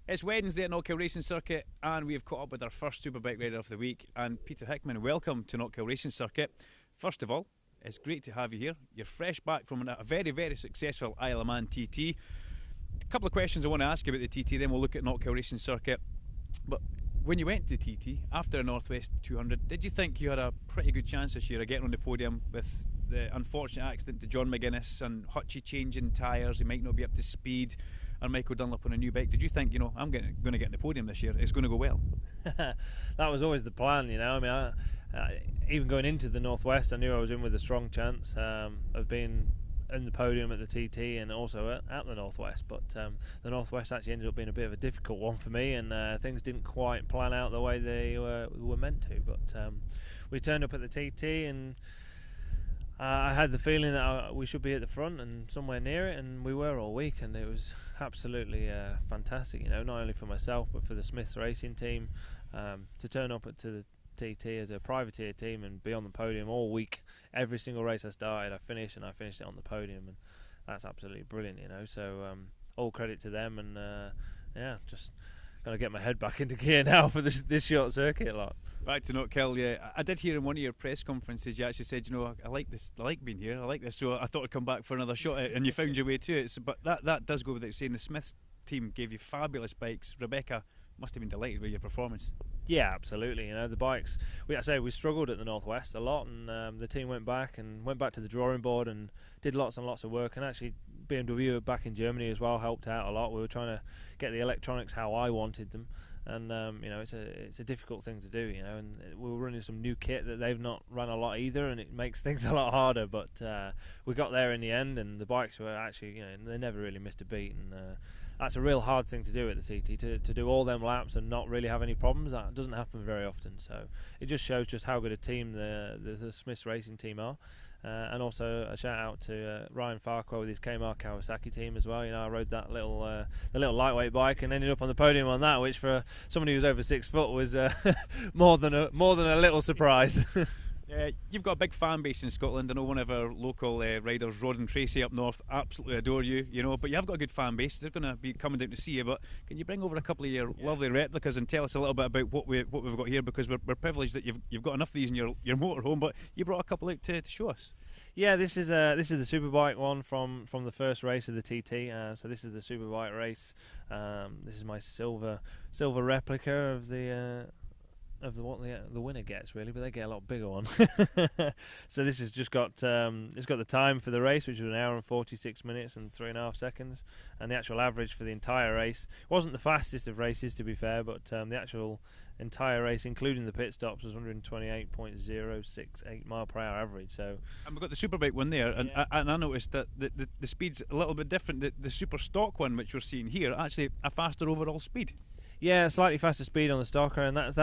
It's Wednesday at Knockhill Racing Circuit, and we have caught up with our first Superbike rider of the week. And Peter Hickman, welcome to Knockhill Racing Circuit. First of all, it's great to have you here. You're fresh back from a very, very successful Isle of Man TT. A couple of questions I want to ask you about the TT, then we'll look at Knockhill Racing Circuit. But when you went to the TT after a Northwest 200, did you think you had a pretty good chance this year of getting on the podium with the unfortunate accident to John McGuinness and Hutchie changing tyres? He might not be up to speed, and Michael Dunlop on a new bike. Did you think, I'm going to get in the podium this year, it's going to go well? That was always the plan, I mean, even going into the Northwest, I knew I was in with a strong chance of being in the podium at the TT and also at the Northwest. But the Northwest actually ended up being a bit of a difficult one for me, and things didn't quite plan out the way they were meant to. But we turned up at the TT, and I had the feeling that we should be at the front and somewhere near it, and we were all week, and it was absolutely fantastic, not only for myself but for the Smiths Racing team to turn up to the TT as a privateer team and be on the podium all week. Every single race I started, I finished it on the podium, and that's absolutely brilliant, So all credit to them, and just got to get my head back into gear now for this short circuit lot. Back to Knockhill, yeah. I did hear in one of your press conferences you actually said, I like this, I like being here, I like this, so I thought I'd come back for another shot at it, and you found your way to it. So, but that does go without saying. The Smiths team gave you fabulous bikes. Rebecca must have been delighted with your performance. Yeah, absolutely. The bikes, we struggled at the Northwest a lot, and the team went back to the drawing board and did lots and lots of work, and actually BMW back in Germany as well helped out a lot. We were trying to get the electronics how I wanted them, and it's a difficult thing to do, and we were running some new kit that they've not run a lot either, and it makes things a lot harder, but we got there in the end, and the bikes were actually, they never really missed a beat, and that's a real hard thing to do at the TT, to do all them laps and not really have any problems. That doesn't happen very often, so it just shows just how good a team the Smiths Racing team are. And also a shout out to Ryan Farquhar with his Kmart Kawasaki team as well. I rode that the little lightweight bike and ended up on the podium on that, which for somebody who's over 6 foot was more than a little surprise. Yeah, you've got a big fan base in Scotland. I know one of our local riders, Rod and Tracy up north, absolutely adore you, but you have got a good fan base. They're going to be coming down to see you, but can you bring over a couple of your lovely replicas and tell us a little bit about what we've got here, because we're privileged that you've got enough of these in your motorhome, but you brought a couple out to show us. Yeah, this is the Superbike one from the first race of the TT. So this is the Superbike race. This is my silver replica of what the winner gets, really, but they get a lot bigger one. So this has just got it's got the time for the race, which was 1 hour and 46 minutes and 3.5 seconds, and the actual average for the entire race wasn't the fastest of races, to be fair, but the actual entire race, including the pit stops, was 128.068 mile per hour average. So, and we've got the Superbike one there, and I noticed that the speed's a little bit different. The super stock one, which we're seeing here, actually a faster overall speed. Yeah, slightly faster speed on the stocker, and that's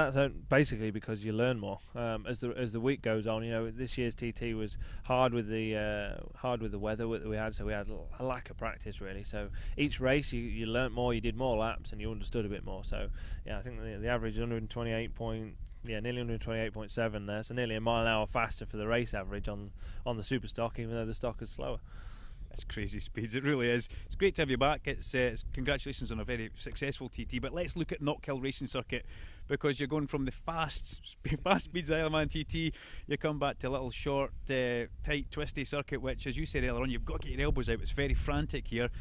basically because you learn more as the week goes on. This year's TT was hard with the weather that we had, so we had a lack of practice, really. So each race you learnt more, you did more laps, and you understood a bit more. So yeah, I think the average 128 point. Yeah, nearly 128.7 there, so nearly a mile an hour faster for the race average on the super stock, even though the stock is slower. It's crazy speeds, it really is. It's great to have you back. It's congratulations on a very successful TT, but let's look at Knockhill Racing Circuit, because you're going from the fast speeds of Isle of Man TT, you come back to a little short, tight, twisty circuit, which, as you said earlier on, you've got to get your elbows out. It's very frantic here.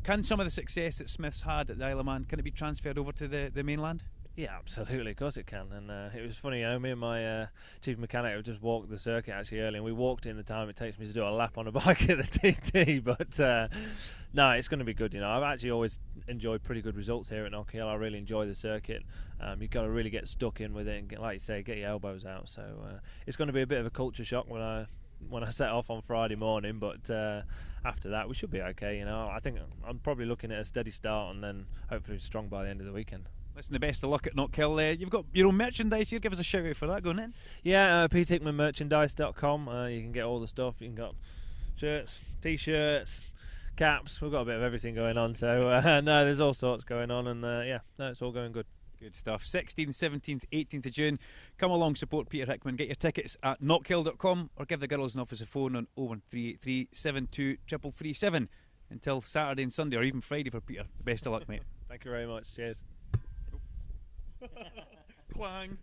Can some of the success that Smiths had at the Isle of Man, can it be transferred over to the mainland? Yeah, absolutely, of course it can. And it was funny, me and my chief mechanic have just walked the circuit actually early, and we walked in the time it takes me to do a lap on a bike at the TT. But no, it's going to be good. I've actually always enjoyed pretty good results here at Knockhill. I really enjoy the circuit. You've got to really get stuck in with it and, like you say, get your elbows out. So it's going to be a bit of a culture shock when I set off on Friday morning, but after that we should be okay. I think I'm probably looking at a steady start, and then hopefully strong by the end of the weekend. Listen, the best of luck at Knockhill. You've got your own merchandise here. Give us a shout out for that. Go on in. Yeah, PeterHickmanMerchandise.com. You can get all the stuff. You can get shirts, t-shirts, caps. We've got a bit of everything going on. So no, there's all sorts going on, and it's all going good. Good stuff. 16th, 17th, 18th of June. Come along, support Peter Hickman. Get your tickets at knockhill.com, or give the girls an office a phone on 01383 72 337 until Saturday and Sunday, or even Friday for Peter. Best of luck, mate. Thank you very much. Cheers. Clang.